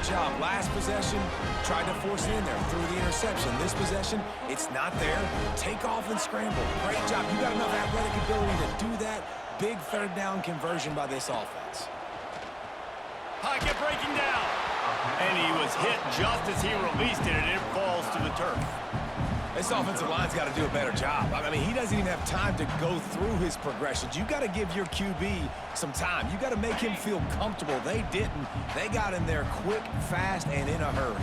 Good job. Last possession, tried to force it in there, threw the interception. This possession, it's not there. Take off and scramble. Great job. You got enough athletic ability to do that. Big third down conversion by this offense. Pocket breaking down. And he was hit just as he released it, and it falls to the turf. This offensive line's got to do a better job. I mean, he doesn't even have time to go through his progressions. You got to give your QB some time. You got to make him feel comfortable. They didn't. They got in there quick, fast, and in a hurry.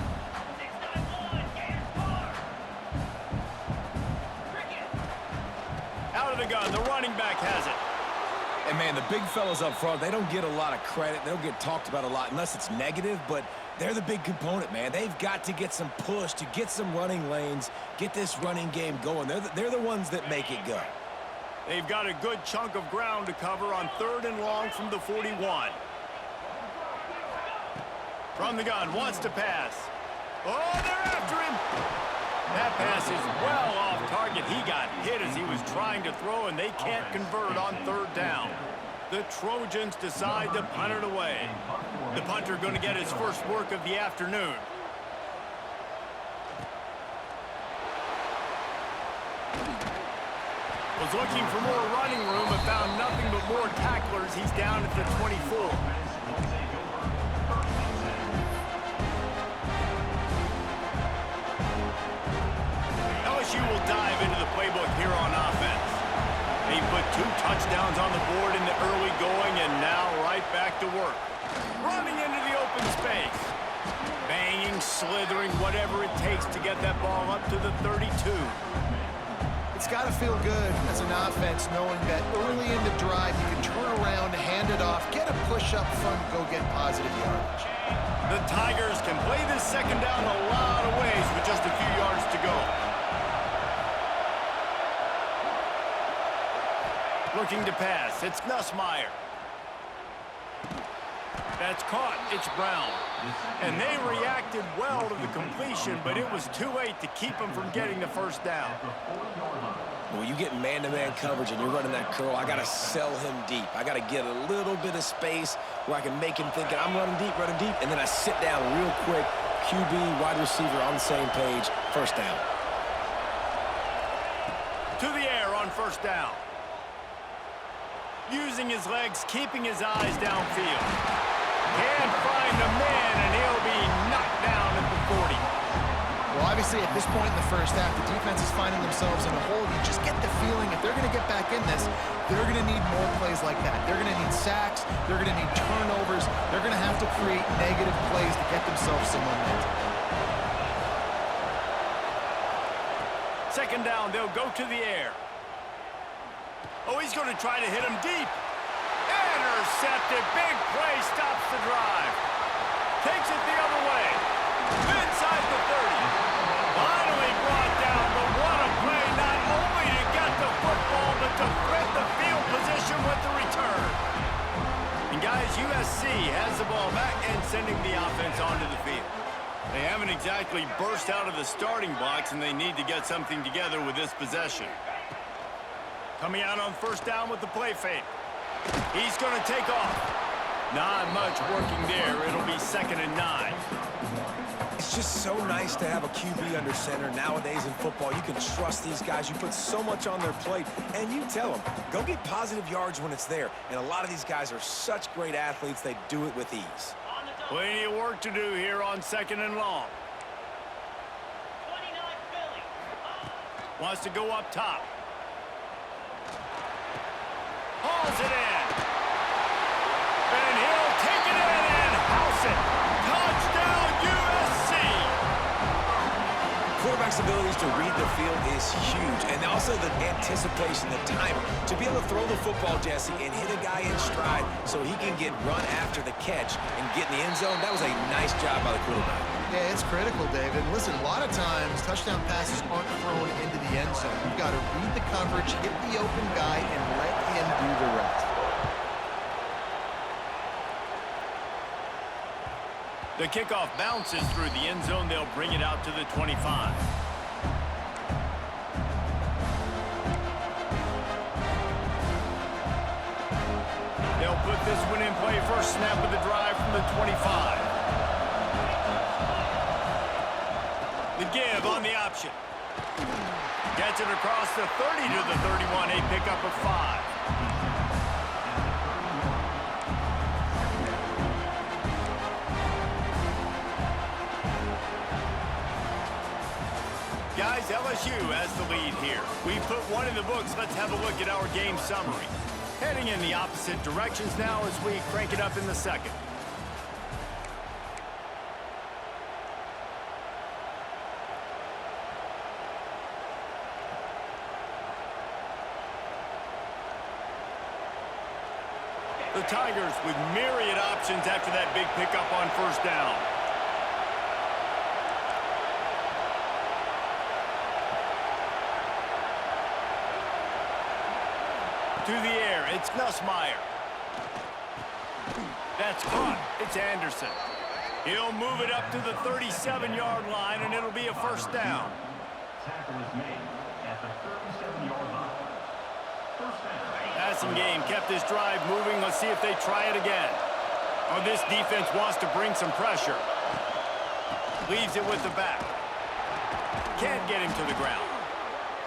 Out of the gun, the running back has it. And, man, the big fellas up front, they don't get a lot of credit. They don't get talked about a lot unless it's negative, but they're the big component, man. They've got to get some push, to get some running lanes, get this running game going. They're the ones that make it go. They've got a good chunk of ground to cover on 3rd and long from the 41. From the gun, wants to pass. Oh, they're after him. That pass is well off target. He got hit as he was trying to throw, and they can't convert on 3rd down. The Trojans decide to punt it away. The punter going to get his first work of the afternoon. Was looking for more running room, but found nothing but more tacklers. He's down at the 24. LSU will dive into the playbook here on offense. They put 2 touchdowns on the board in the early going, and now right back to work. Running into the open space. Banging, slithering, whatever it takes to get that ball up to the 32. It's got to feel good as an offense knowing that early in the drive you can turn around, hand it off, get a push up front, go get positive yardage. The Tigers can play this second down a lot of ways with just a few yards to go. Looking to pass. It's Nussmeier. That's caught. It's Brown. And they reacted well to the completion, but it was too late to keep them from getting the first down. When you get man-to-man coverage and you're running that curl, I got to sell him deep. I got to get a little bit of space where I can make him think I'm running deep, and then I sit down real quick. QB, wide receiver on the same page. First down. To the air on first down. Using his legs, keeping his eyes downfield. Can't find the man, and he'll be knocked down at the 40. Well, obviously, at this point in the first half, the defense is finding themselves in a hole. You just get the feeling if they're going to get back in this, they're going to need more plays like that. They're going to need sacks. They're going to need turnovers. They're going to have to create negative plays to get themselves some momentum. Second down, they'll go to the air. Oh, he's going to try to hit him deep. Intercepted. Big play stops the drive. Takes it the other way. Inside the 30. Finally brought down, but what a play, not only to get the football, but to thread the field position with the return. And guys, USC has the ball back and sending the offense onto the field. They haven't exactly burst out of the starting blocks, and they need to get something together with this possession. Coming out on first down with the play fake. He's going to take off. Not much working there. It'll be 2nd and 9. It's just so nice to have a QB under center. Nowadays in football, you can trust these guys. You put so much on their plate, and you tell them, go get positive yards when it's there. And a lot of these guys are such great athletes, they do it with ease. Plenty of work to do here on 2nd and long. Wants to go up top. Hauls it in. And he'll take it in and house it. Touchdown, USC. Quarterback's abilities to read the field is huge. And also the anticipation, the timing. To be able to throw the football, Jesse, and hit a guy in stride so he can get run after the catch and get in the end zone, that was a nice job by the quarterback. Yeah, it's critical, David. Listen, a lot of times touchdown passes aren't thrown into the end zone. You've got to read the coverage, hit the open guy, and let him do the rest. The kickoff bounces through the end zone. They'll bring it out to the 25. They'll put this one in play. First snap of the drive from the 25. give on the option. Gets it across the 30 to the 31, a pickup of 5. Guys, LSU has the lead here. We've put one in the books. Let's have a look at our game summary. Heading in the opposite directions now as we crank it up in the second. The Tigers with myriad options after that big pickup on first down. To the air, it's Nussmeier. That's caught. It's Anderson. He'll move it up to the 37-yard line, and it'll be a first down. Tackle is made at the 37-yard line. First down. Passing game kept this drive moving. Let's see if they try it again. Oh, this defense wants to bring some pressure. Leaves it with the back. Can't get him to the ground.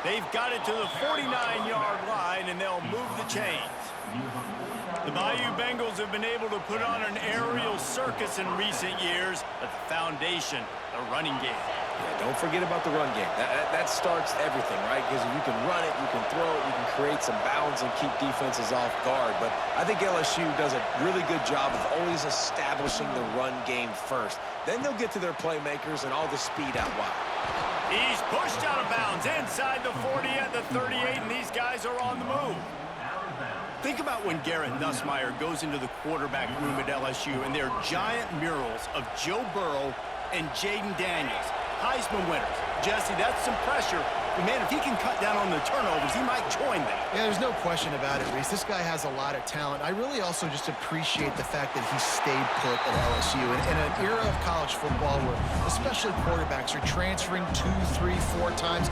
They've got it to the 49-yard line, and they'll move the chains. The Bayou Bengals have been able to put on an aerial circus in recent years, but the foundation, the running game. Yeah, don't forget about the run game. That starts everything, right? Because if you can run it, you can throw it, you can create some bounds and keep defenses off guard. But I think LSU does a really good job of always establishing the run game first. Then they'll get to their playmakers and all the speed out wide. He's pushed out of bounds inside the 40 at the 38, and these guys are on the move. Think about when Garrett Nussmeier goes into the quarterback room at LSU, and there are giant murals of Joe Burrow and Jaden Daniels, Heisman winners. Jesse, that's some pressure. But man, if he can cut down on the turnovers, he might join that. Yeah, there's no question about it, Reese. This guy has a lot of talent. I really also just appreciate the fact that he stayed put at LSU. In an era of college football where especially quarterbacks are transferring 2, 3, 4 times,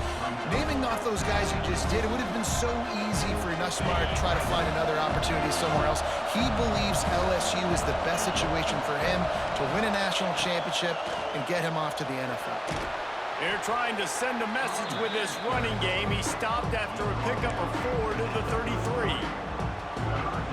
naming off those guys who just did, it would have been so easy for Nussmeier to try to find another opportunity somewhere else. He believes LSU is the best situation for him to win a national championship and get him off to the NFL. They're trying to send a message with this running game. He stopped after a pickup of 4 to the 33.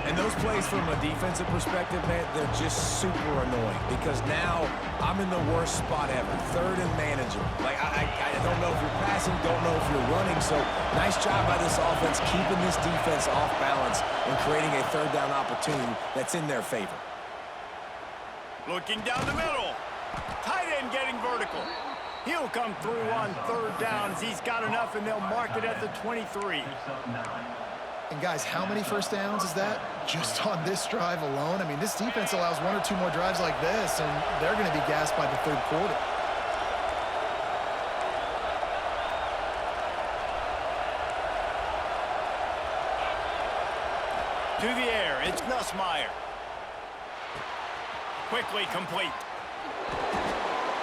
And those plays from a defensive perspective, man, they're just super annoying because now I'm in the worst spot ever. Third and manageable. Like, I don't know if you're passing, don't know if you're running. So nice job by this offense keeping this defense off balance and creating a third down opportunity that's in their favor. Looking down the middle. Tight end getting vertical. He'll come through on third downs. He's got enough, and they'll mark it at the 23. And guys, how many first downs is that? Just on this drive alone? I mean, this defense allows 1 or 2 more drives like this, and they're going to be gassed by the third quarter. To the air, it's Nussmeier. Quickly complete.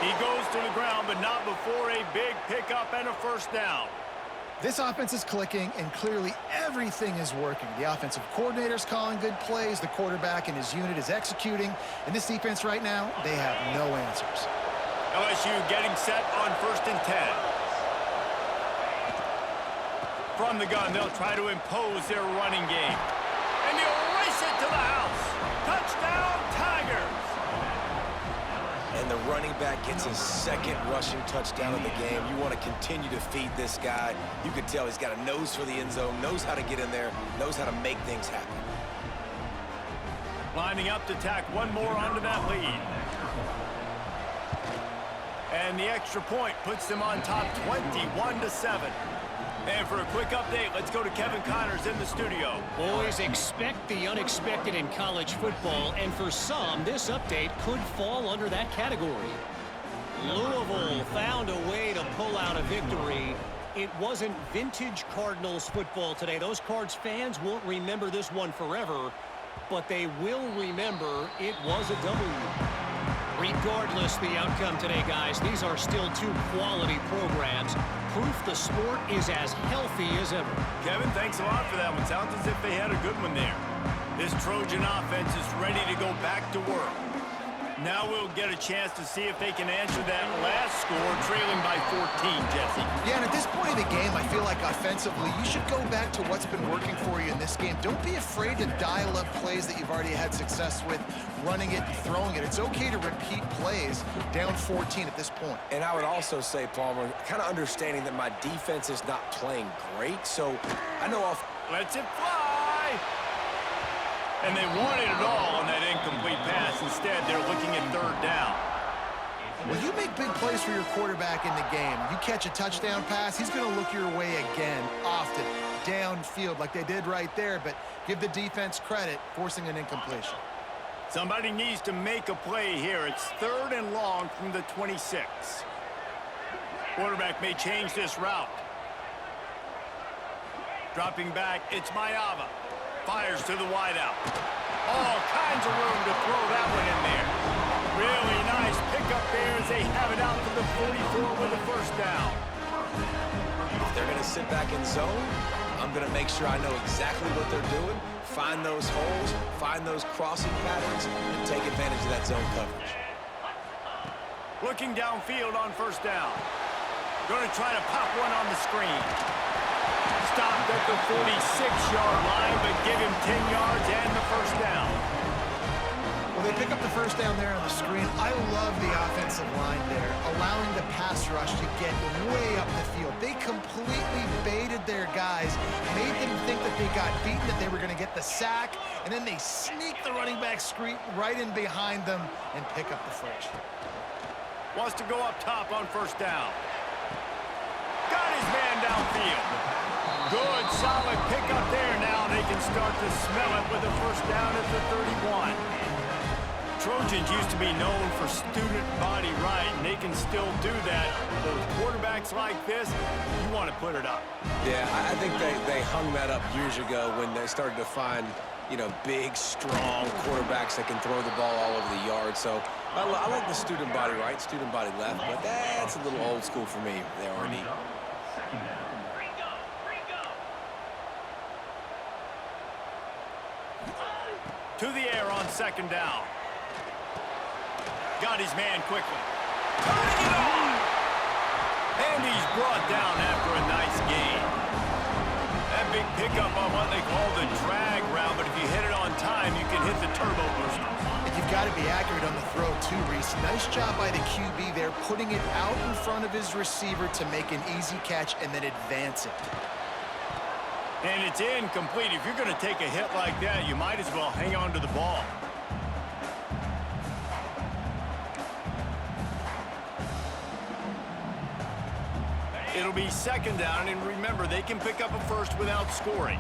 He goes to the ground, but not before a big pickup and a first down. This offense is clicking, and clearly everything is working. The offensive coordinator's calling good plays. The quarterback and his unit is executing. And this defense right now, they have no answers. LSU getting set on 1st and 10. From the gun, they'll try to impose their running game. And they'll race it to the house. Touchdown, Tigers! And the running back gets his second rushing touchdown of the game. You want to continue to feed this guy. You can tell he's got a nose for the end zone, knows how to get in there, knows how to make things happen. Lining up to tack one more onto that lead. And the extra point puts them on top 21-7. And for a quick update, let's go to Kevin Connors in the studio. Boys, expect the unexpected in college football, and for some, this update could fall under that category. Louisville found a way to pull out a victory. It wasn't vintage Cardinals football today. Those Cards fans won't remember this one forever, but they will remember it was a W. Regardless the outcome today, guys, these are still 2 quality programs. Proof the sport is as healthy as ever. Kevin, thanks a lot for that one. Sounds as if they had a good one there. This Trojan offense is ready to go back to work. Now we'll get a chance to see if they can answer that last score, trailing by 14, Jesse. Yeah, and at this point of the game, I feel like offensively, you should go back to what's been working for you in this game. Don't be afraid to dial up plays that you've already had success with, running it and throwing it. It's okay to repeat plays down 14 at this point. And I would also say, Palmer, kind of understanding that my defense is not playing great, so I know off. Lets it fly. And they wanted it all on that incomplete pass. Instead, they're looking at third down. Well, you make big plays for your quarterback in the game. You catch a touchdown pass, he's going to look your way again, often, downfield like they did right there, but give the defense credit, forcing an incompletion. Somebody needs to make a play here. It's third and long from the 26. Quarterback may change this route. Dropping back, it's Mayava. Fires to the wideout. All kinds of room to throw that one in there. Really nice pickup there as they have it out to the 44 with a first down. If they're going to sit back in zone, I'm going to make sure I know exactly what they're doing, find those holes, find those crossing patterns, and take advantage of that zone coverage. Looking downfield on first down. Going to try to pop one on the screen. Stopped at the 46-yard line, but give him 10 yards and the first down. Well, they pick up the first down there on the screen. I love the offensive line there, allowing the pass rush to get way up the field. They completely baited their guys, made them think that they got beaten, that they were going to get the sack, and then they sneak the running back screen right in behind them and pick up the first. Wants to go up top on first down. Got his man downfield. Good, solid pickup there. Now they can start to smell it with a first down at the 31. Trojans used to be known for student body right, and they can still do that. Those quarterbacks like this, you want to put it up. Yeah, I think they hung that up years ago when they started to find, you know, big, strong quarterbacks that can throw the ball all over the yard. So I like the student body right, student body left, but that's a little old school for me there, R&D. To the air on second down. Got his man quickly. Turning it on! And he's brought down after a nice gain. That big pickup on what they call the drag route, but if you hit it on time, you can hit the turbo booster. And you've got to be accurate on the throw too, Reese. Nice job by the QB there, putting it out in front of his receiver to make an easy catch and then advance it. And it's incomplete. If you're going to take a hit like that, you might as well hang on to the ball. It'll be second down, and remember, they can pick up a first without scoring.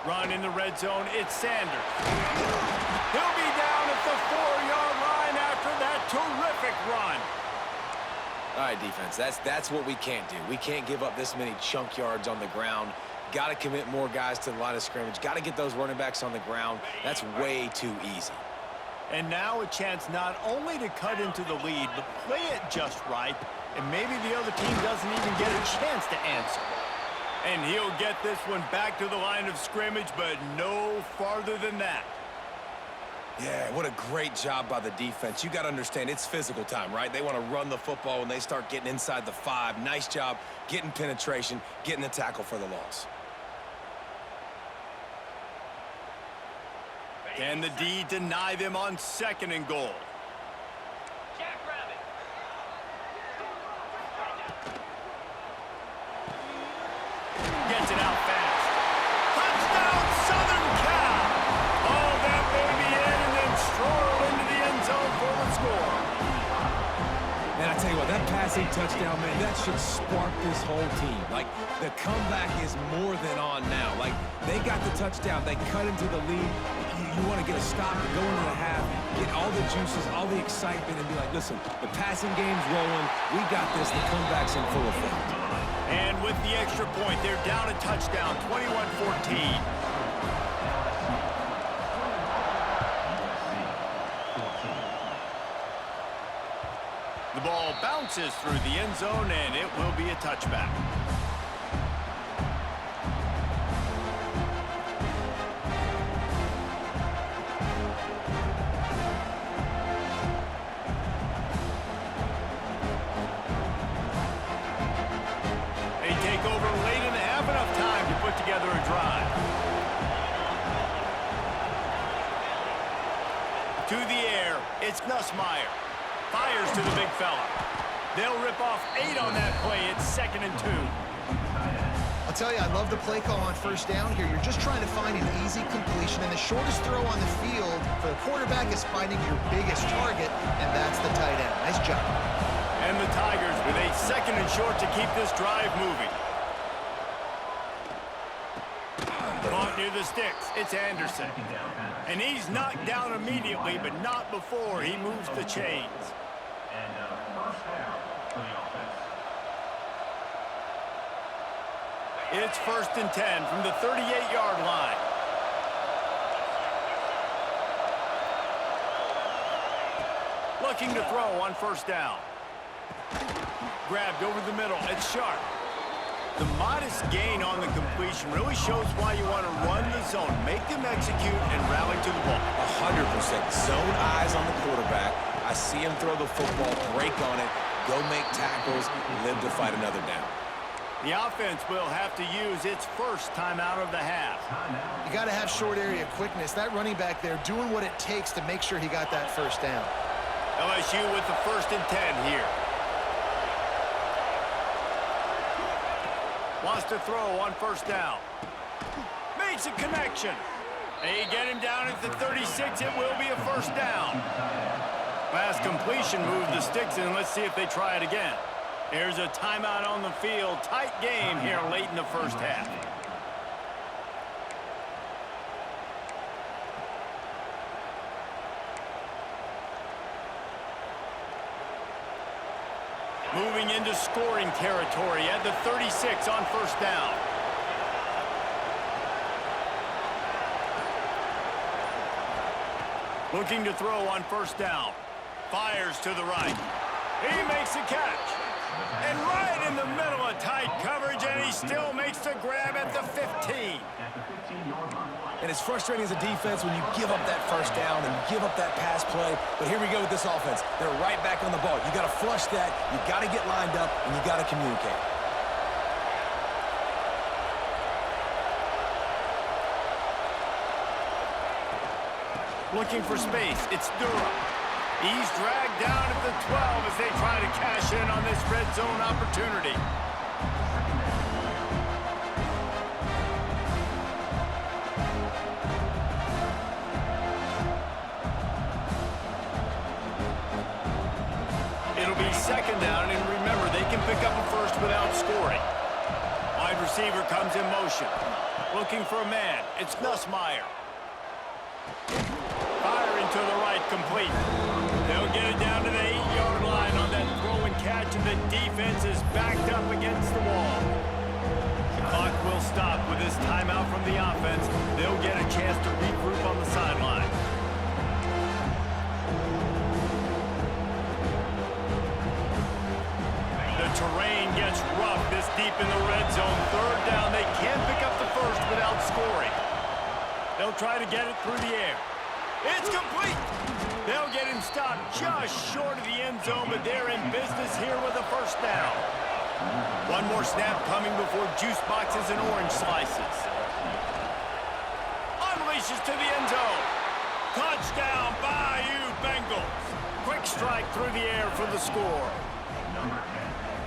Run in the red zone, it's Sanders. He'll be down at the 4-yard line after that terrific run. All right, defense, that's what we can't do. We can't give up this many chunk yards on the ground. Got to commit more guys to the line of scrimmage. Got to get those running backs on the ground. That's way too easy. And now a chance not only to cut into the lead, but play it just right, and maybe the other team doesn't even get a chance to answer. And he'll get this one back to the line of scrimmage, but no farther than that. Yeah, what a great job by the defense. You got to understand, it's physical time, right? They want to run the football when they start getting inside the 5. Nice job getting penetration, getting the tackle for the loss. Can the D deny them on second and goal? Gets it out fast. Touchdown, Southern Cal! Oh, that baby in and then stroll into the end zone for the score. And I tell you what, that passing touchdown, man, that should spark this whole team. Like, the comeback is more than on now. Like, they got the touchdown. They cut into the lead. You want to get a stop and go into the half, get all the juices, all the excitement, and be like, listen, the passing game's rolling. We got this. The comeback's in full effect. And with the extra point, they're down a touchdown, 21-14. The ball bounces through the end zone, and it will be a touchback. To the air, it's Nussmeier. Fires to the big fella. They'll rip off 8 on that play. It's 2nd and 2. I'll tell you, I love the play call on first down here. You're just trying to find an easy completion, and the shortest throw on the field for the quarterback is finding your biggest target, and that's the tight end. Nice job. And the Tigers with a 2nd and short to keep this drive moving. Caught near the sticks. It's Anderson. And he's knocked down immediately, but not before he moves the chains. And first down for the offense. It's 1st and 10 from the 38-yard line. Looking to throw on first down. Grabbed over the middle. It's Sharp. The modest gain on the completion really shows why you want to run the zone, make them execute, and rally to the ball. 100%. Zone eyes on the quarterback. I see him throw the football, break on it, go make tackles, live to fight another down. The offense will have to use its first timeout of the half. You got to have short area quickness. That running back there doing what it takes to make sure he got that first down. LSU with the 1st and 10 here. Wants to throw on first down. Makes a connection. They get him down at the 36. It will be a first down. Last completion moved the sticks in. Let's see if they try it again. There's a timeout on the field. Tight game here late in the first half. Moving into scoring territory at the 36 on first down. Looking to throw on first down. Fires to the right. He makes a catch. And right in the middle of tight coverage, and he still makes the grab at the 15. And it's frustrating as a defense when you give up that first down and give up that pass play. But here we go with this offense. They're right back on the ball. You got to flush that. You got to get lined up, and you got to communicate. Looking for space. It's Durham. He's dragged down at the 12 as they try to cash in on this red zone opportunity. It'll be 2nd down, and remember, they can pick up a first without scoring. Wide receiver comes in motion. Looking for a man. It's Nussmeier. Firing to the right, complete. They'll get it down to the 8-yard line on that throw and catch, and the defense is backed up against the wall. The clock will stop with this timeout from the offense. They'll get a chance to regroup on the sideline. The terrain gets rough this deep in the red zone. 3rd down, they can't pick up the first without scoring. They'll try to get it through the air. It's complete. They'll get him stopped just short of the end zone, but they're in business here with a first down. One more snap coming before juice boxes and orange slices. Unleashes to the end zone. Touchdown, Bayou Bengals. Quick strike through the air for the score.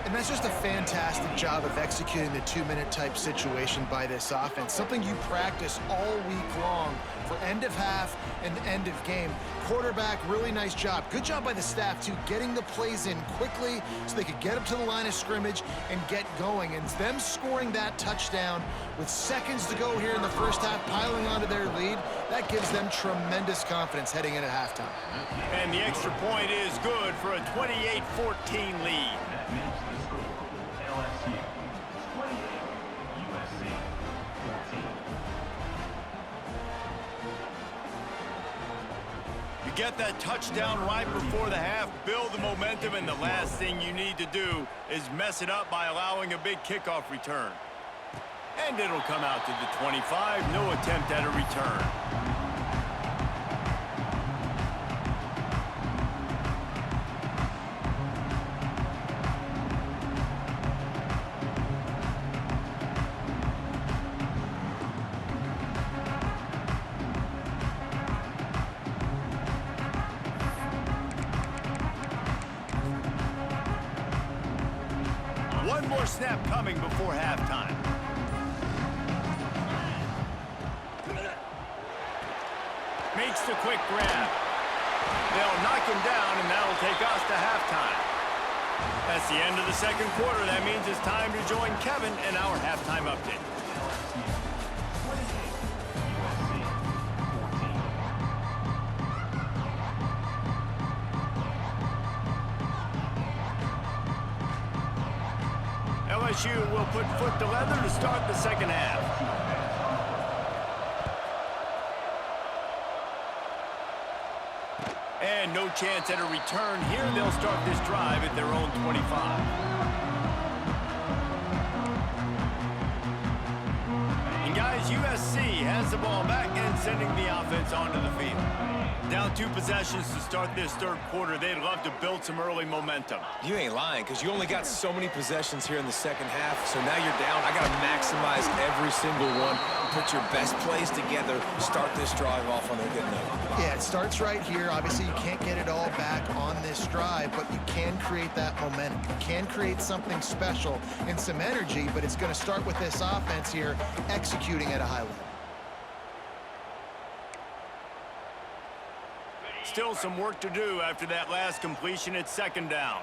And that's just a fantastic job of executing the 2-minute type situation by this offense. Something you practice all week long for end of half and end of game. Quarterback, really nice job. Good job by the staff, too, getting the plays in quickly so they could get up to the line of scrimmage and get going. And them scoring that touchdown with seconds to go here in the first half, piling onto their lead, that gives them tremendous confidence heading in at halftime. And the extra point is good for a 28-14 lead. LSU 28, USC 14. You get that touchdown right before the half, build the momentum, and the last thing you need to do is mess it up by allowing a big kickoff return. And it'll come out to the 25, no attempt at a return. more snap coming before halftime. Makes the quick grab. They'll knock him down, and that'll take us to halftime. That's the end of the second quarter. That means it's time to join Kevin in our halftime update. LSU will put foot to leather to start the second half. And no chance at a return here. They'll start this drive at their own 25. And guys, USC has the ball back and sending the offense onto the field. Down 2 possessions to start this third quarter. They'd love to build some early momentum. You ain't lying, because you only got so many possessions here in the second half, so now you're down. I got to maximize every single one. Put your best plays together. Start this drive off on a good note. Yeah, it starts right here. Obviously, you can't get it all back on this drive, but you can create that momentum. You can create something special and some energy, but it's going to start with this offense here executing at a high level. Still some work to do after that last completion at second down.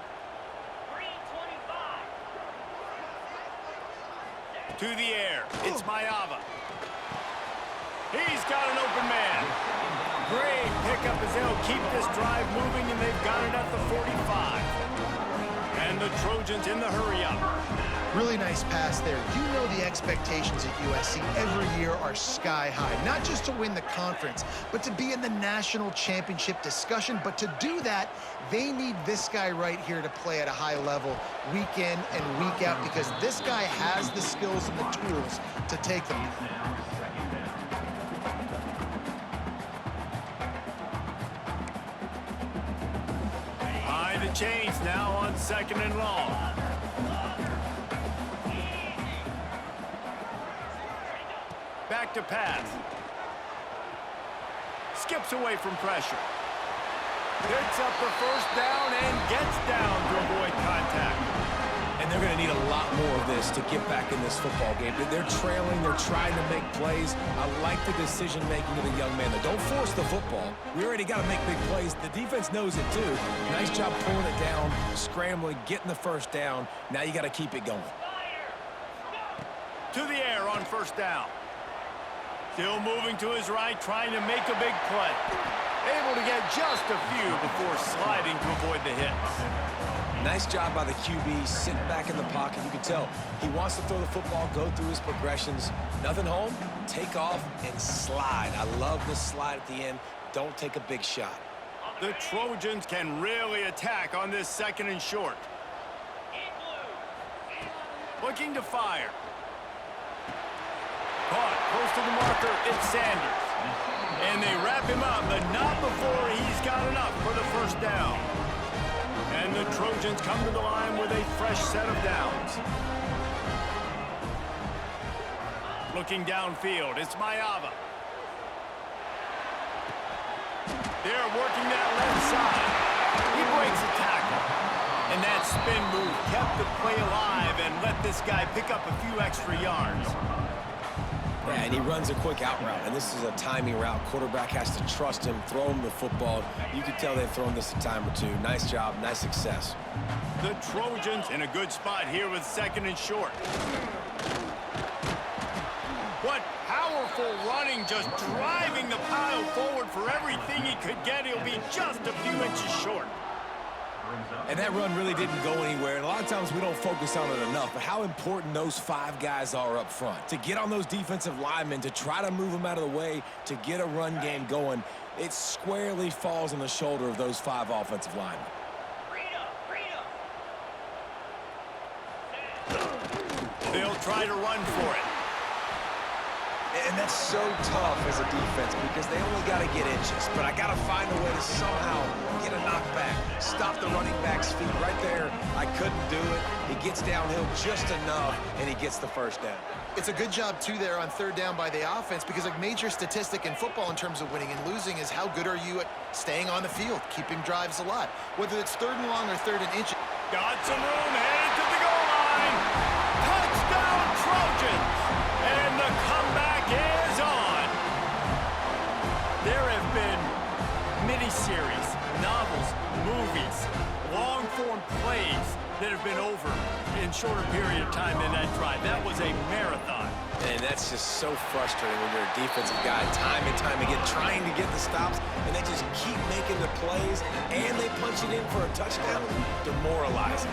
To the air. It's Mayava. He's got an open man. Great pickup as they'll keep this drive moving, and they've got it at the 45. And the Trojans in the hurry-up. Really nice pass there. You know the expectations at USC every year are sky high. Not just to win the conference, but to be in the national championship discussion. But to do that, they need this guy right here to play at a high level week in and week out, because this guy has the skills and the tools to take them. High the chains now on second and long. Back to pass. Skips away from pressure. Picks up the first down and gets down to avoid contact. And they're going to need a lot more of this to get back in this football game. They're trailing. They're trying to make plays. I like the decision-making of the young man. Don't force the football. We already got to make big plays. The defense knows it, too. Nice job pulling it down, scrambling, getting the first down. Now you got to keep it going. To the air on first down. Still moving to his right, trying to make a big play. Able to get just a few before sliding to avoid the hits. Nice job by the QB, sitting back in the pocket. You can tell he wants to throw the football, go through his progressions. Nothing home, take off, and slide. I love the slide at the end. Don't take a big shot. The Trojans can really attack on this second and short. Looking to fire. Caught close to the marker, it's Sanders. And they wrap him up, but not before he's got enough for the first down. And the Trojans come to the line with a fresh set of downs. Looking downfield, it's Mayava. They're working that left side. He breaks a tackle. And that spin move kept the play alive and let this guy pick up a few extra yards. Yeah, and he runs a quick out route, and this is a timing route. Quarterback has to trust him, throw him the football. You can tell they've thrown this a time or two. Nice job, nice success. The Trojans in a good spot here with second and short. What powerful running, just driving the pile forward for everything he could get. He'll be just a few inches short. And that run really didn't go anywhere. And a lot of times we don't focus on it enough, but how important those 5 guys are up front. To get on those defensive linemen, to try to move them out of the way, to get a run game going, it squarely falls on the shoulder of those 5 offensive linemen. They'll try to run for it. And that's so tough as a defense because they only got to get inches. But I got to find a way to somehow get a knockback, stop the running back's feet right there. I couldn't do it. He gets downhill just enough, and he gets the first down. It's a good job, too, there on third down by the offense, because a major statistic in football in terms of winning and losing is how good are you at staying on the field, keeping drives alive. Whether it's third and long or third and inches. Got some room, headed to the goal line. line. Touchdown, Trojans! And the comeback is on. There have been miniseries, novels, movies, long-form plays that have been over in shorter period of time than that drive. That was a marathon. And that's just so frustrating when you're a defensive guy time and time again trying to get the stops, and they just keep making the plays, and they punch it in for a touchdown. Demoralizing.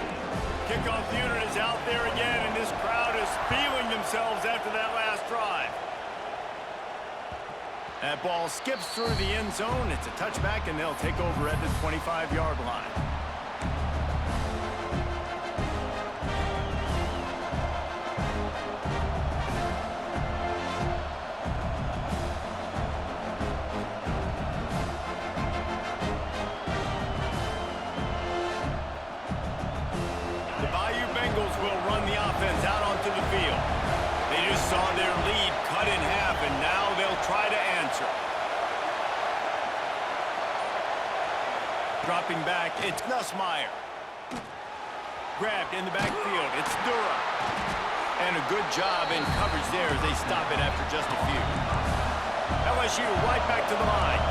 Kickoff unit is out there again, and this crowd is feeling themselves after that last drive. That ball skips through the end zone. It's a touchback, and they'll take over at the 25-yard line. Will run the offense out onto the field. They just saw their lead cut in half, and now they'll try to answer. Dropping back, it's Nussmeier. Grabbed in the backfield, it's Dura. And a good job in coverage there as they stop it after just a few. LSU right back to the line.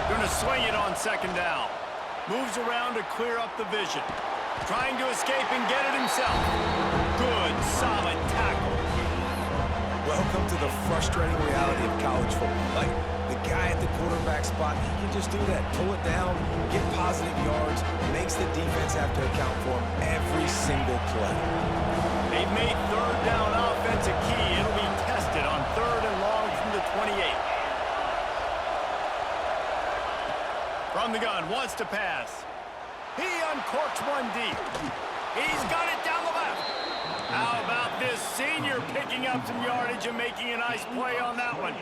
Going to swing it on second down. Moves around to clear up the vision. Trying to escape and get it himself. Good, solid tackle. Welcome to the frustrating reality of college football. Like, the guy at the quarterback spot, he can just do that. Pull it down, get positive yards, makes the defense have to account for him every single play. They've made third down offense a key. It'll be tested on third and long from the 28. From the gun, wants to pass. He uncorks one deep. He's got it down the left. How about this senior picking up some yardage and making a nice play on that one?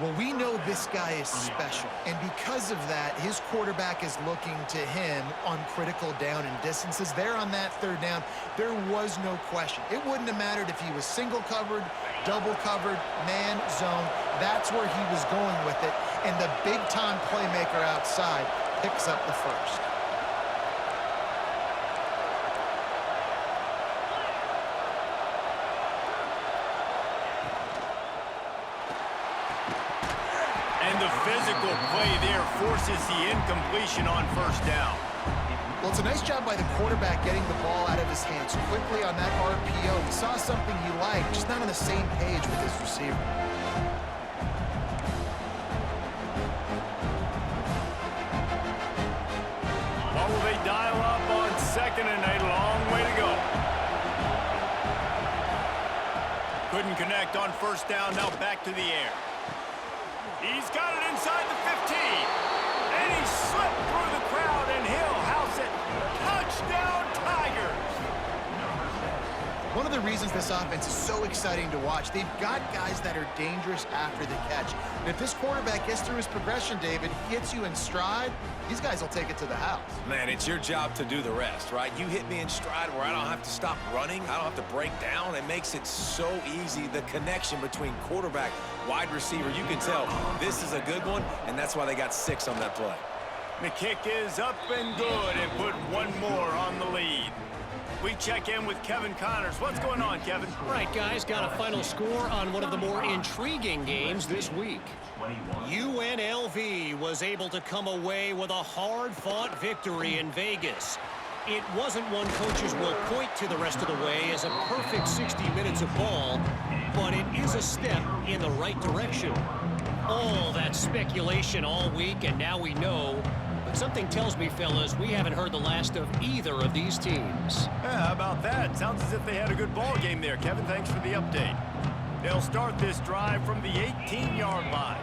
Well, we know this guy is special, and because of that, his quarterback is looking to him on critical down and distances. There on that third down, there was no question. It wouldn't have mattered if he was single covered, double covered, man, zone. That's where he was going with it, and the big-time playmaker outside picks up the first. And the physical play there forces the incompletion on first down. Well, it's a nice job by the quarterback getting the ball out of his hands quickly on that RPO. He saw something he liked, just not on the same page with his receiver. What will they dial up on second and a long way to go? Couldn't connect on first down, now back to the air. He's got it inside the 15. And he slipped through the crowd, and he'll house it. Touchdown, Tigers! One of the reasons this offense is so exciting to watch, they've got guys that are dangerous after the catch. And if this quarterback gets through his progression, David, he hits you in stride, these guys will take it to the house. Man, it's your job to do the rest, right? You hit me in stride where I don't have to stop running. I don't have to break down. It makes it so easy, the connection between quarterback, wide receiver. You can tell this is a good one, and that's why they got 6 on that play. The kick is up and good, and put one more on the lead. We check in with Kevin Connors. What's going on, Kevin? Right, guys, got a final score on one of the more intriguing games this week. UNLV was able to come away with a hard-fought victory in Vegas. It wasn't one coaches will point to the rest of the way as a perfect 60 minutes of ball, but it is a step in the right direction. All that speculation all week, and now we know. But something tells me, fellas, we haven't heard the last of either of these teams. Yeah, how about that? Sounds as if they had a good ball game there, Kevin. Thanks for the update. They'll start this drive from the 18-yard line.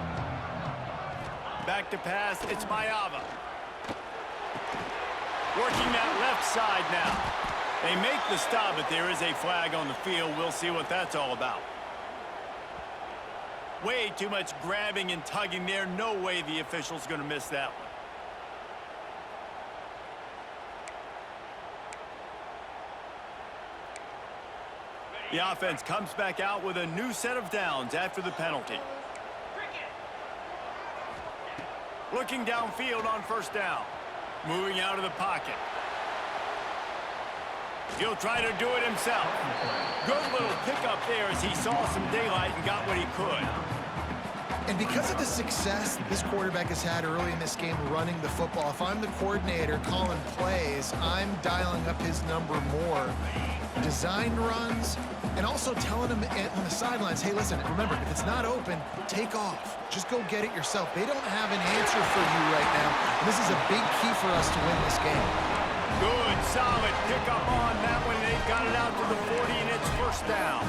Back to pass, it's Mayava. Working that left side now. They make the stop, but there is a flag on the field. We'll see what that's all about. Way too much grabbing and tugging there. No way the official's going to miss that one. The offense comes back out with a new set of downs after the penalty. Looking downfield on first down. Moving out of the pocket. He'll try to do it himself. Good little pickup there as he saw some daylight and got what he could. And because of the success this quarterback has had early in this game running the football, if I'm the coordinator calling plays, I'm dialing up his number more. Designed runs, and also telling him on the sidelines, hey, listen, remember, if it's not open, take off. Just go get it yourself. They don't have an answer for you right now. And this is a big key for us to win this game. Good, solid pickup on that one. They've got it out to the 40, and it's first down.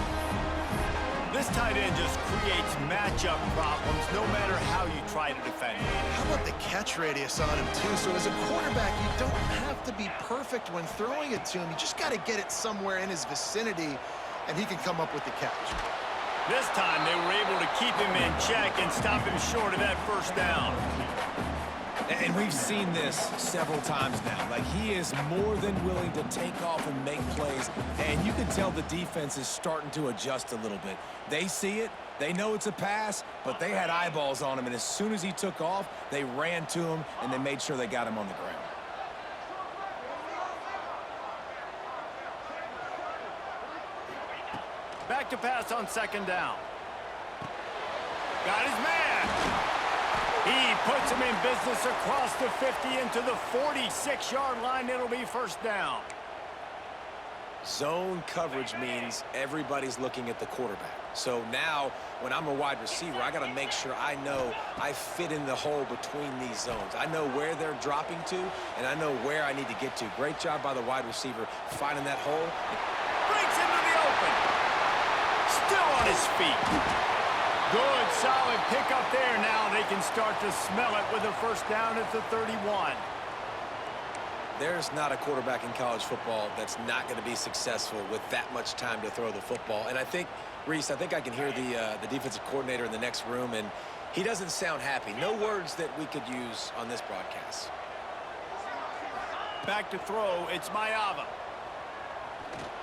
This tight end just creates matchup problems no matter how you try to defend him. How about the catch radius on him, too? So as a quarterback, you don't have to be perfect when throwing it to him. You just got to get it somewhere in his vicinity, and he can come up with the catch. This time, they were able to keep him in check and stop him short of that first down. And we've seen this several times now. Like, he is more than willing to take off and make plays. And you can tell the defense is starting to adjust a little bit. They see it. They know it's a pass, but they had eyeballs on him. And as soon as he took off, they ran to him, and they made sure they got him on the ground. Back to pass on second down. Got his man. He puts him in business across the 50 into the 46-yard line. It'll be first down. Zone coverage means everybody's looking at the quarterback. So now, when I'm a wide receiver, I got to make sure I know I fit in the hole between these zones. I know where they're dropping to, and I know where I need to get to. Great job by the wide receiver finding that hole. Breaks into the open. Still on his feet. Good, solid pickup there. Now they can start to smell it with a first down at the 31. There's not a quarterback in college football that's not going to be successful with that much time to throw the football. And I think, Reese, I think I can hear the defensive coordinator in the next room, and he doesn't sound happy. No words that we could use on this broadcast. Back to throw, it's Mayava.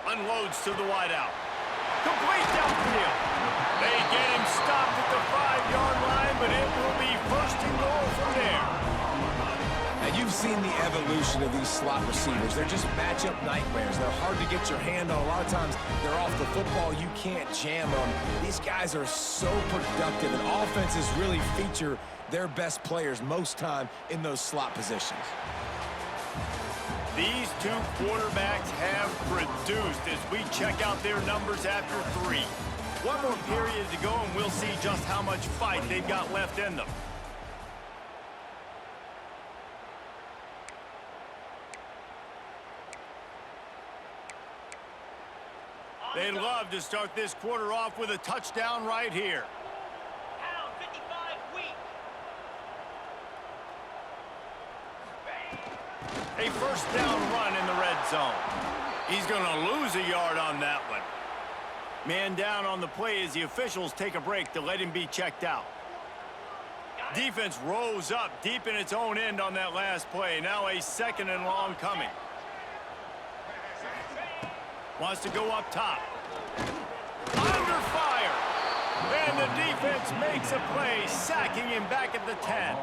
Unloads to the wideout. Complete downfield. They get him stopped at the 5-yard line, but it will be first and goal from there. And you've seen the evolution of these slot receivers. They're just matchup nightmares. They're hard to get your hand on. A lot of times, they're off the football. You can't jam them. These guys are so productive, and offenses really feature their best players most time in those slot positions. These two quarterbacks have produced as we check out their numbers after 3. One more period to go, and we'll see just how much fight they've got left in them. They'd love to start this quarter off with a touchdown right here. A first down run in the red zone. He's going to lose a yard on that one. Man down on the play as the officials take a break to let him be checked out. Defense rose up deep in its own end on that last play. Now a second and long coming. Wants to go up top. Under fire. And the defense makes a play, sacking him back at the 10.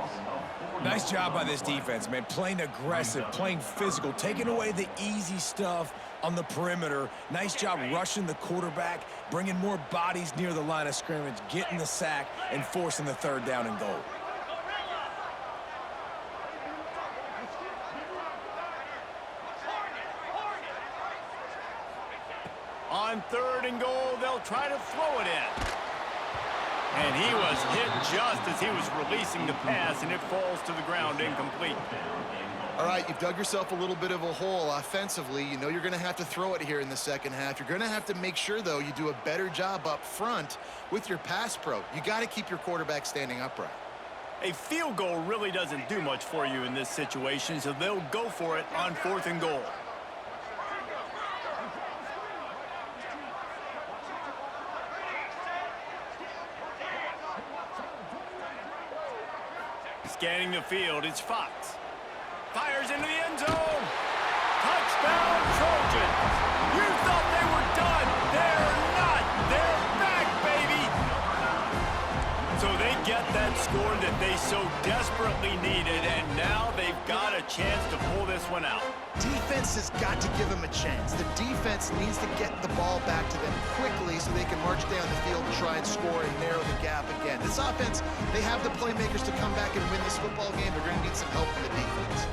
Nice job by this defense, man. Playing aggressive, playing physical, taking away the easy stuff on the perimeter. Nice job rushing the quarterback, bringing more bodies near the line of scrimmage, getting the sack, and forcing the third down and goal. On third and goal, they'll try to throw it in. And he was hit just as he was releasing the pass, and it falls to the ground incomplete. All right, you've dug yourself a little bit of a hole offensively. You know you're going to have to throw it here in the second half. You're going to have to make sure, though, you do a better job up front with your pass pro. You got to keep your quarterback standing upright. A field goal really doesn't do much for you in this situation, so they'll go for it on fourth and goal. Scanning the field, it's Fox. Fires into the end zone. Touchdown, Trojans. You thought they were done. They're not. They're back, baby. So So they get that score that they so desperately needed, and now they've got a chance to pull this one out. Defense has got to give them a chance. The defense needs to get the ball back to them quickly so they can march down the field and try and score and narrow the gap again. This offense, they have the playmakers to come back and win this football game. They're going to need some help from the defense.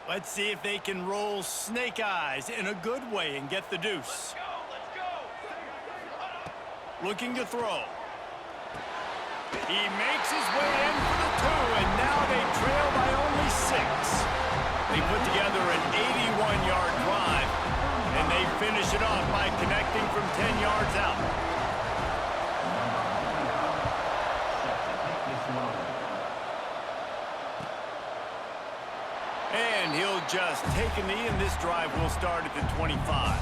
Let's see if they can roll snake eyes in a good way and get the deuce. Let's go. Looking to throw. He makes his way in for the 2, and now they trail by only 6. They put together an 81-yard drive, and they finish it off by connecting from 10 yards out. And he'll just take a knee, and this drive will start at the 25.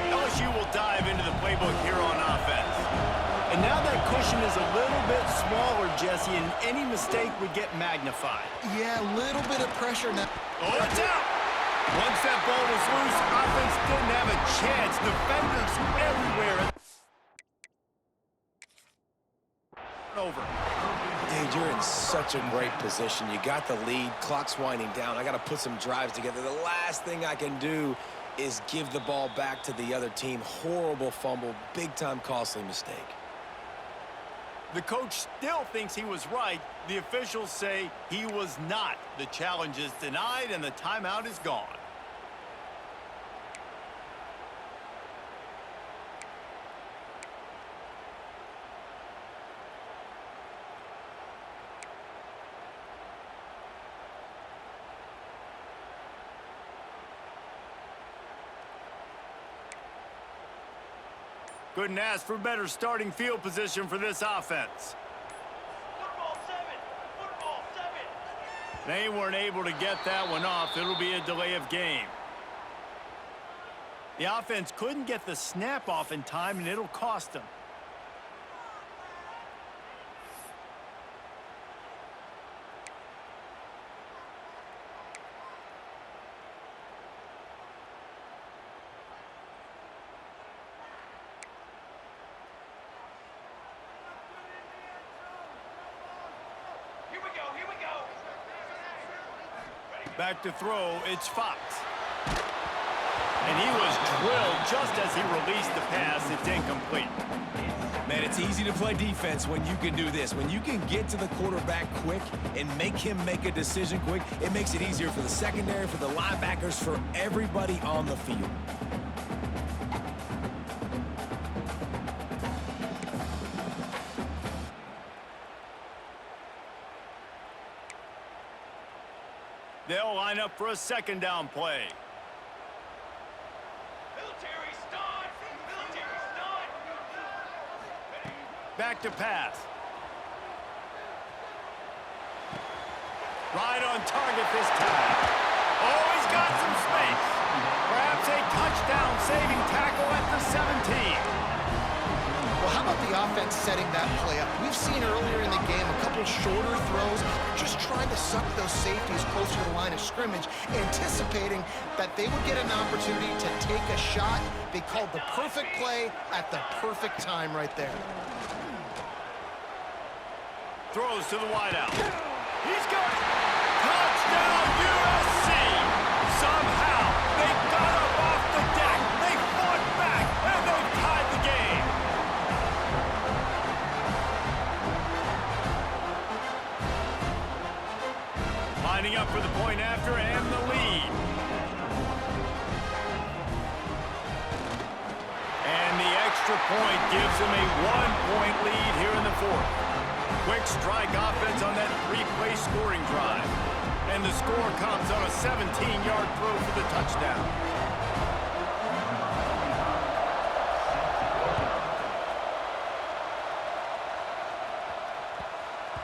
LSU will dive into the playbook here on offense. And now that cushion is a little bit smaller, Jesse, and any mistake would get magnified. Yeah, a little bit of pressure now. Oh, it's out! Once that ball was loose, offense didn't have a chance. Defenders everywhere. Over. Dude, you're in such a great position. You got the lead. Clock's winding down. I got to put some drives together. The last thing I can do is give the ball back to the other team. Horrible fumble. Big-time costly mistake. The coach still thinks he was right. The officials say he was not. The challenge is denied, and the timeout is gone. Couldn't ask for better starting field position for this offense. Football 7. Football 7. They weren't able to get that one off. It'll be a delay of game. The offense couldn't get the snap off in time, and it'll cost them. Back to throw, it's Fox. And he was drilled just as he released the pass. It's incomplete. Man, it's easy to play defense when you can do this. When you can get to the quarterback quick and make him make a decision quick, it makes it easier for the secondary, for the linebackers, for everybody on the field. They'll line up for a second down play. Military stun! Military stun! Back to pass. Right on target this time. Oh, he's got some space. Perhaps a touchdown-saving tackle at the 17. Well, how about the offense setting that play up? We've seen earlier in the game a couple shorter throws, just trying to suck those safeties closer to the line of scrimmage, anticipating that they would get an opportunity to take a shot. They called the perfect play at the perfect time right there. Throws to the wideout. He's got it. Touchdown, USC. Somehow, they got up off the deck. They fought back, and they tied the game. Lining up for the point after and the lead. And the extra point gives them a 1-point lead here in the fourth. Quick strike offense on that 3-play scoring drive. And the score comes on a 17-yard throw for the touchdown.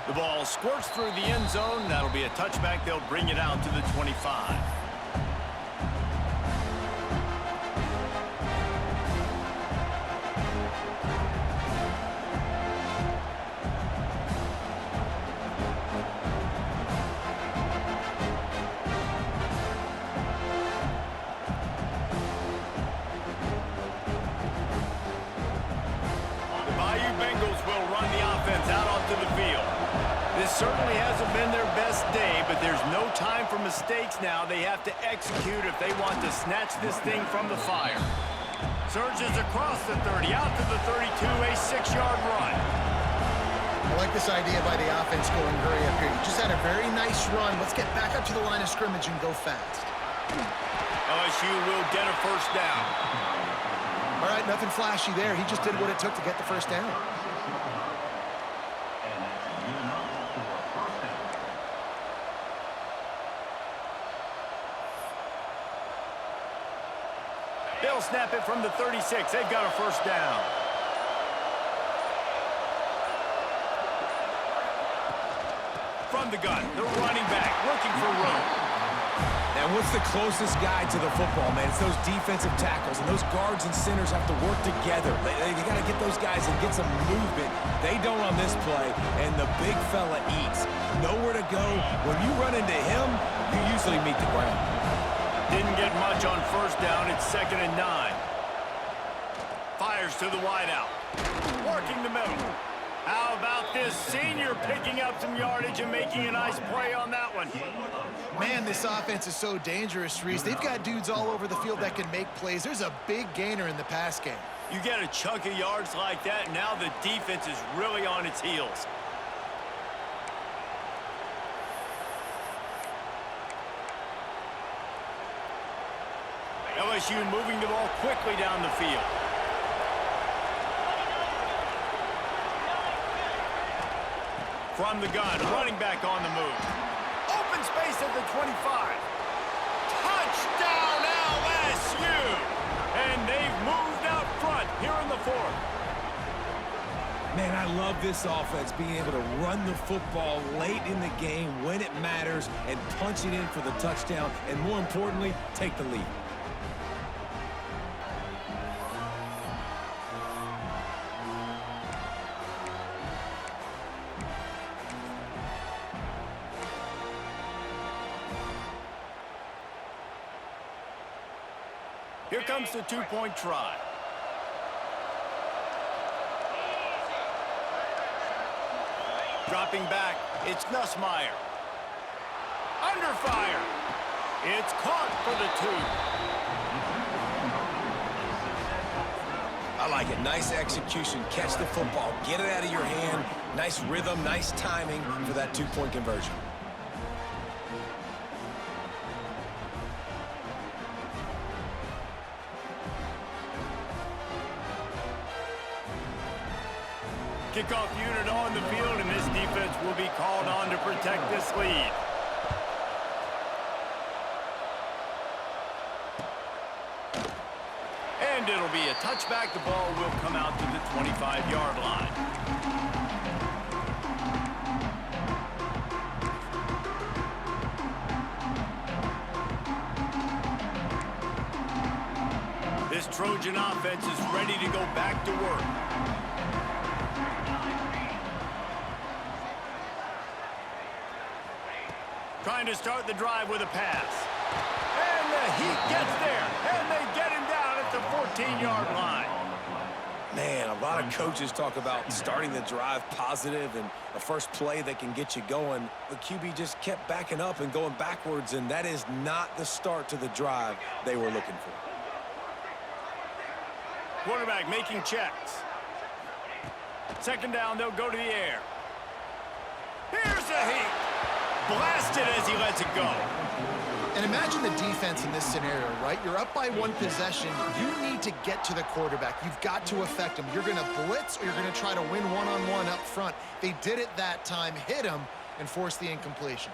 The ball squirts through the end zone. That'll be a touchback. They'll bring it out to the 25. offense out onto the field. This certainly hasn't been their best day, but there's no time for mistakes now. They have to execute if they want to snatch this thing from the fire. Surges across the 30, out to the 32, a 6-yard run. I like this idea by the offense going hurry up here. You just had a very nice run. Let's get back up to the line of scrimmage and go fast. LSU will get a first down. All right, nothing flashy there. He just did what it took to get the first down. They'll snap it from the 36. They've got a first down. From the gun, the running back looking for room. And what's the closest guy to the football, man? It's those defensive tackles, and those guards and centers have to work together. They got to get those guys and get some movement. They don't on this play, and the big fella eats. Nowhere to go. When you run into him, you usually meet the ground. Didn't get much on first down. It's 2nd and 9. Fires to the wideout. Working the middle. How about this senior picking up some yardage and making a nice play on that one? Man, this offense is so dangerous, Reese. They've got dudes all over the field that can make plays. There's a big gainer in the pass game. You get a chunk of yards like that, now the defense is really on its heels. LSU moving the ball quickly down the field. From the gun, running back on the move. Open space at the 25. Touchdown LSU! And they've moved out front here in the 4th. Man, I love this offense, being able to run the football late in the game when it matters and punch it in for the touchdown, and more importantly, take the lead. Here comes the 2-point try. Dropping back, it's Nussmeier. Under fire. It's caught for the 2. I like it. Nice execution. Catch the football. Get it out of your hand. Nice rhythm, nice timing for that 2-point conversion. Kickoff unit on the field, and this defense will be called on to protect this lead. And it'll be a touchback. The ball will come out to the 25-yard line. This Trojan offense is ready to go back to work. Trying to start the drive with a pass. And the Heat gets there, and they get him down at the 14-yard line. Man, a lot of coaches talk about starting the drive positive and a first play that can get you going. The QB just kept backing up and going backwards, and that is not the start to the drive they were looking for. Quarterback making checks. 2nd down, they'll go to the air. Here's the Heat. Blasted as he lets it go. And imagine the defense in this scenario, right? You're up by 1 possession. You need to get to the quarterback. You've got to affect him. You're going to blitz or you're going to try to win one-on-one up front. They did it that time, hit him, and forced the incompletion.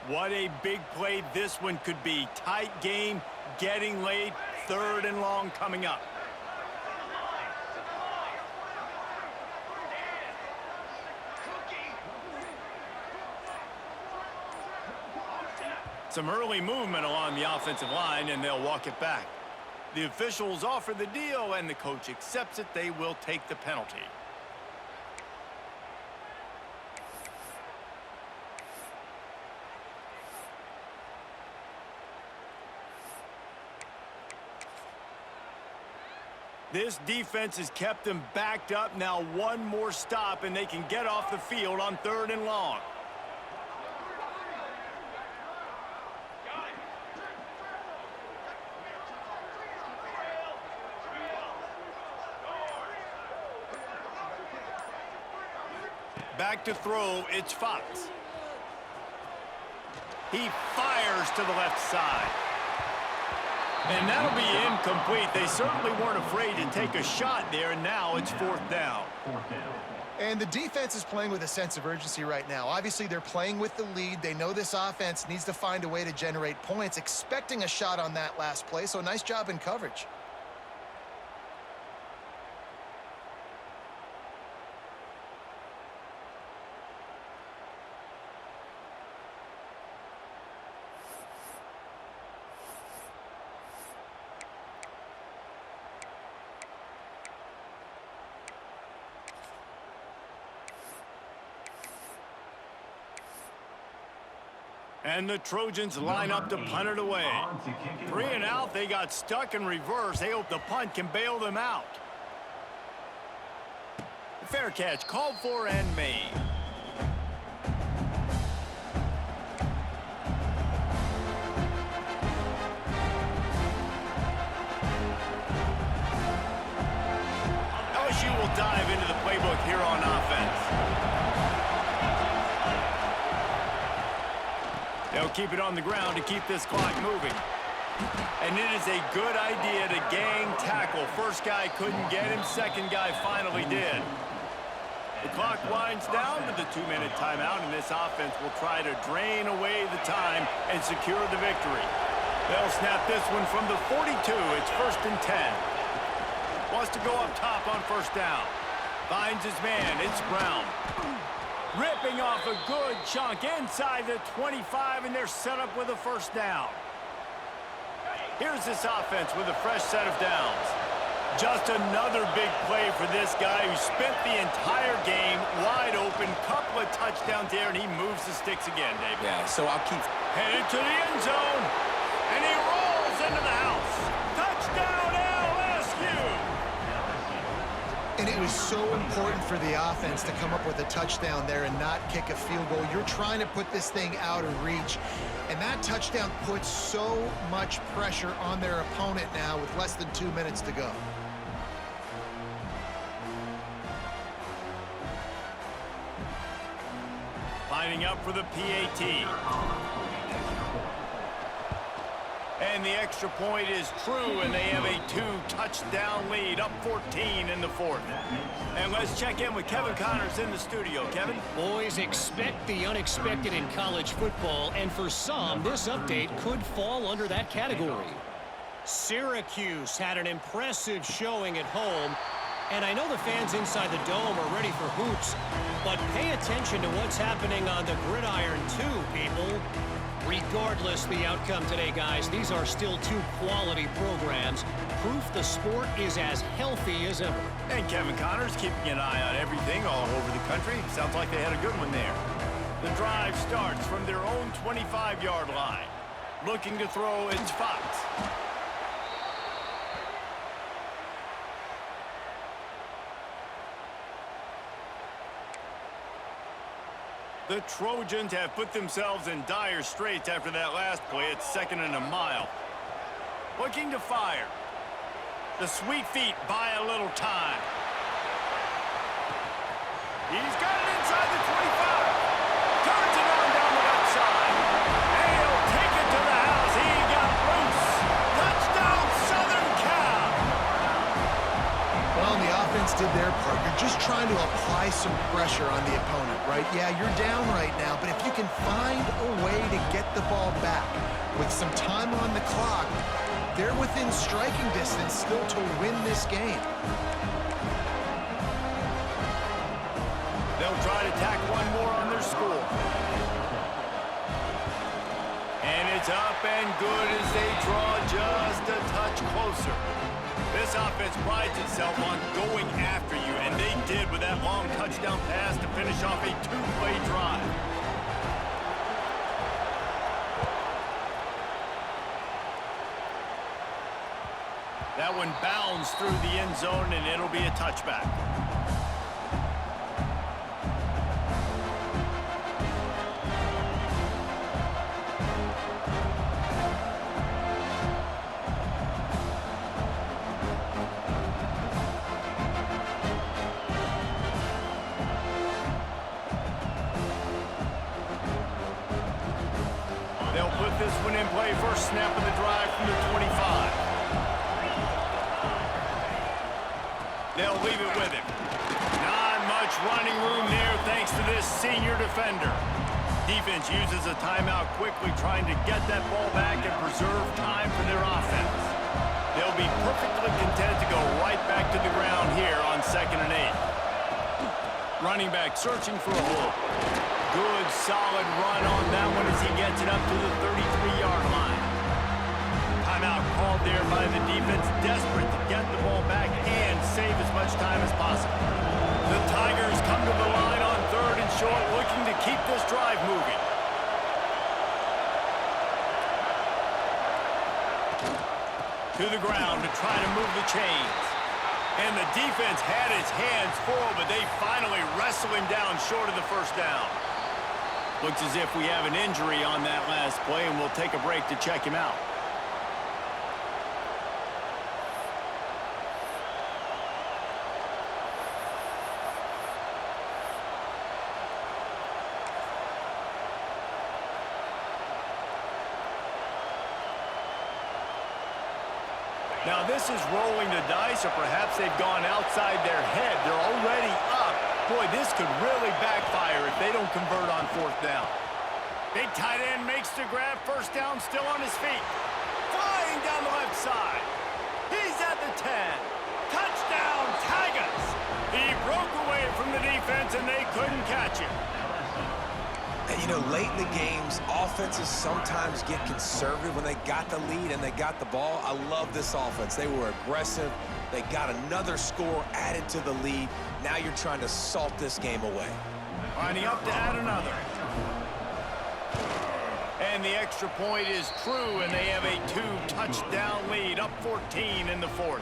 What a big play this one could be. Tight game, getting late, 3rd and long coming up. Some early movement along the offensive line, and they'll walk it back. The officials offer the deal, and the coach accepts it. They will take the penalty. This defense has kept them backed up. Now one more stop, and they can get off the field on 3rd and long. Back to throw, it's Fox. He fires to the left side. And that'll be incomplete. They certainly weren't afraid to take a shot there, and now it's 4th down. And the defense is playing with a sense of urgency right now. Obviously, they're playing with the lead. They know this offense needs to find a way to generate points, expecting a shot on that last play, so nice job in coverage. And the Trojans line up to punt it away. 3 and out, they got stuck in reverse. They hope the punt can bail them out. Fair catch, called for and made. LSU will dive into the playbook here on offense. They'll keep it on the ground to keep this clock moving. And it is a good idea to gang tackle. First guy couldn't get him, second guy finally did. The clock winds down to the 2-minute timeout, and this offense will try to drain away the time and secure the victory. They'll snap this one from the 42. It's 1st and 10. Wants to go up top on 1st down. Finds his man. It's Brown. Ripping off a good chunk inside the 25, and they're set up with a 1st down. Here's this offense with a fresh set of downs. Just another big play for this guy who spent the entire game wide open. Couple of touchdowns there, and he moves the sticks again, David. Yeah, so I'll keep... Headed to the end zone, and he rolls into the house. Touchdown, LSU! And it was so important for the offense to come up with a touchdown there and not kick a field goal. You're trying to put this thing out of reach. And that touchdown puts so much pressure on their opponent now with less than 2 minutes to go. Lining up for the PAT. And the extra point is true, and they have a 2-touchdown lead, up 14 in the 4th. And let's check in with Kevin Connors in the studio. Kevin? Boys, expect the unexpected in college football, and for some, this update could fall under that category. Syracuse had an impressive showing at home, and I know the fans inside the dome are ready for hoops, but pay attention to what's happening on the gridiron too, people. Regardless the outcome today, guys, these are still 2 quality programs. Proof the sport is as healthy as ever. And Kevin Connors keeping an eye on everything all over the country. Sounds like they had a good one there. The drive starts from their own 25-yard line. Looking to throw, it's Fox. The Trojans have put themselves in dire straits after that last play. It's 2nd and a mile. Looking to fire. The sweet feet buy a little time. He's got it inside the 25. Turns it on down the left side. And he'll take it to the house. He got loose. Touchdown, Southern Cal. Well, the offense did their part. You're just trying to apply some pressure on the opponent, right? Yeah, you're down right now, but if you can find a way to get the ball back with some time on the clock, they're within striking distance still to win this game. They'll try to tack one more on their score. And it's up and good as they draw just a touch closer. This offense prides itself on going after you, and they did with that long touchdown pass to finish off a 2-play drive. That one bounds through the end zone, and it'll be a touchback. They'll put this one in play. First snap of the drive from the 25. They'll leave it with him. Not much running room there thanks to this senior defender. Defense uses a timeout quickly, trying to get that ball back and preserve time for their offense. They'll be perfectly content to go right back to the ground here on 2nd and 8. Running back searching for a hole. Good, solid run on that one as he gets it up to the 33-yard line. Timeout called there by the defense, desperate to get the ball back and save as much time as possible. The Tigers come to the line on 3rd and short, looking to keep this drive moving. To the ground to try to move the chains. And the defense had its hands full, but they finally wrestle him down short of the first down. Looks as if we have an injury on that last play, and we'll take a break to check him out. Now this is rolling the dice, or perhaps they've gone outside their head. They're already up. Boy, this could really backfire if they don't convert on 4th down. Big tight end makes the grab. First down, still on his feet. Flying down the left side. He's at the 10. Touchdown, Tigers. He broke away from the defense, and they couldn't catch him. And, you know, late in the games, offenses sometimes get conservative when they got the lead and they got the ball. I love this offense. They were aggressive. They got another score added to the lead. Now you're trying to salt this game away. Lining up to add another. And the extra point is true, and they have a 2-touchdown lead, up 14 in the 4th.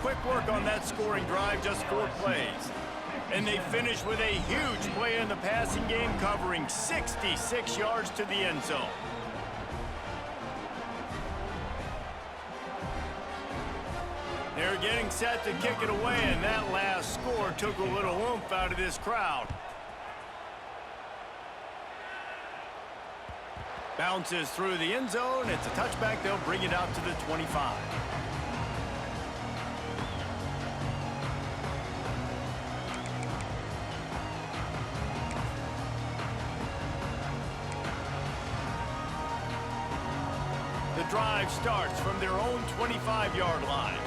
Quick work on that scoring drive, just 4 plays. And they finish with a huge play in the passing game, covering 66 yards to the end zone. They're getting set to kick it away, and that last score took a little oomph out of this crowd. Bounces through the end zone. It's a touchback. They'll bring it out to the 25. The drive starts from their own 25-yard line.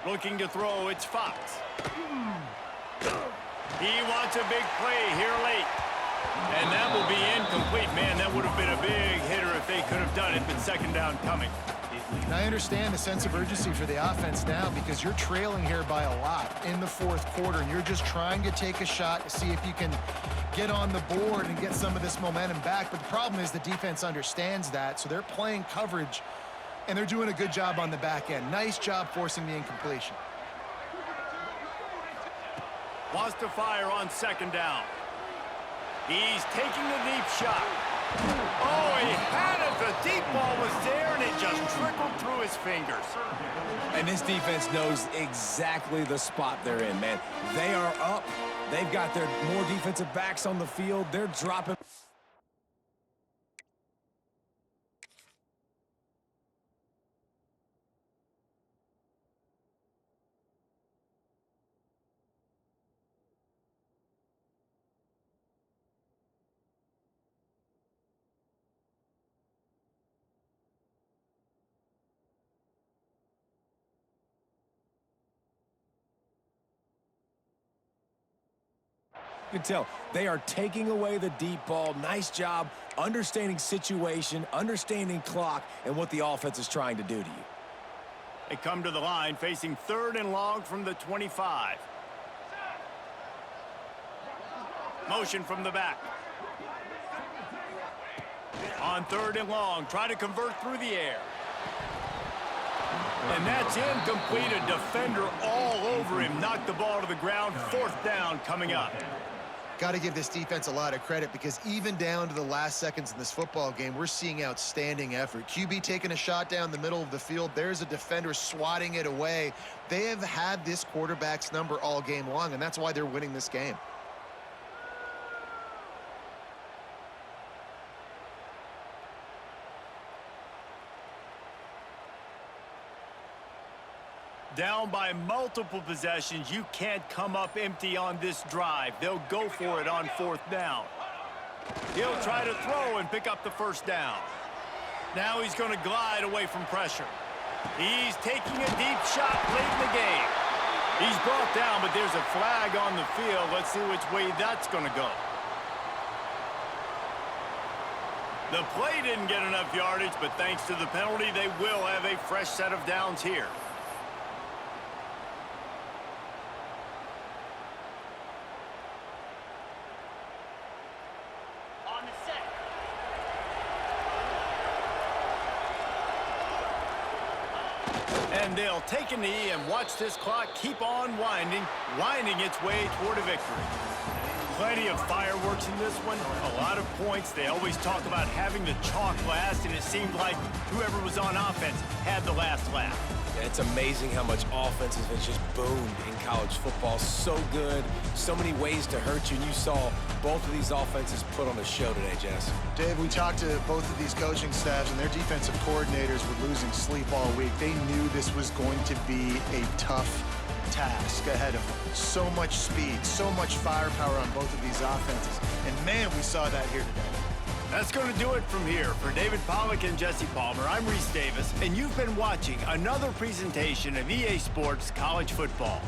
Looking to throw, it's Fox. He wants a big play here late. And that will be incomplete. Man, that would have been a big hitter if they could have done it, but 2nd down coming. And I understand the sense of urgency for the offense now because you're trailing here by a lot in the 4th quarter, and you're just trying to take a shot to see if you can get on the board and get some of this momentum back. But the problem is the defense understands that, so they're playing coverage, and they're doing a good job on the back end. Nice job forcing the incompletion. Wants to fire on 2nd down. He's taking the deep shot. Oh, he had it. The deep ball was there, and it just trickled through his fingers. And this defense knows exactly the spot they're in, man. They are up. They've got their more defensive backs on the field. They're dropping. You can tell they are taking away the deep ball. Nice job understanding situation, understanding clock, and what the offense is trying to do to you. They come to the line facing 3rd and long from the 25. Motion from the back. On 3rd and long, try to convert through the air. And that's incomplete. A defender all over him. Knocked the ball to the ground. 4th down coming up. Got to give this defense a lot of credit because even down to the last seconds in this football game, we're seeing outstanding effort. QB taking a shot down the middle of the field. There's a defender swatting it away. They have had this quarterback's number all game long, and that's why they're winning this game. Down by multiple possessions, you can't come up empty on this drive. They'll go for it on 4th down. He'll try to throw and pick up the 1st down. Now he's going to glide away from pressure. He's taking a deep shot late in the game. He's brought down, but there's a flag on the field. Let's see which way that's going to go. The play didn't get enough yardage, but thanks to the penalty, they will have a fresh set of downs here. And they'll take a knee and watch this clock keep on winding its way toward a victory. Plenty of fireworks in this one, a lot of points. They always talk about having the chalk last, and it seemed like whoever was on offense had the last laugh. Yeah, it's amazing how much offense has just boomed in college football. So good, so many ways to hurt you, and you saw both of these offenses put on a show today, Jess. Dave, we talked to both of these coaching staffs, and their defensive coordinators were losing sleep all week. They knew this was going to be a tough task ahead of them. So much speed, so much firepower on both of these offenses. And, man, we saw that here today. That's going to do it from here. For David Pollack and Jesse Palmer, I'm Reese Davis, and you've been watching another presentation of EA Sports College Football.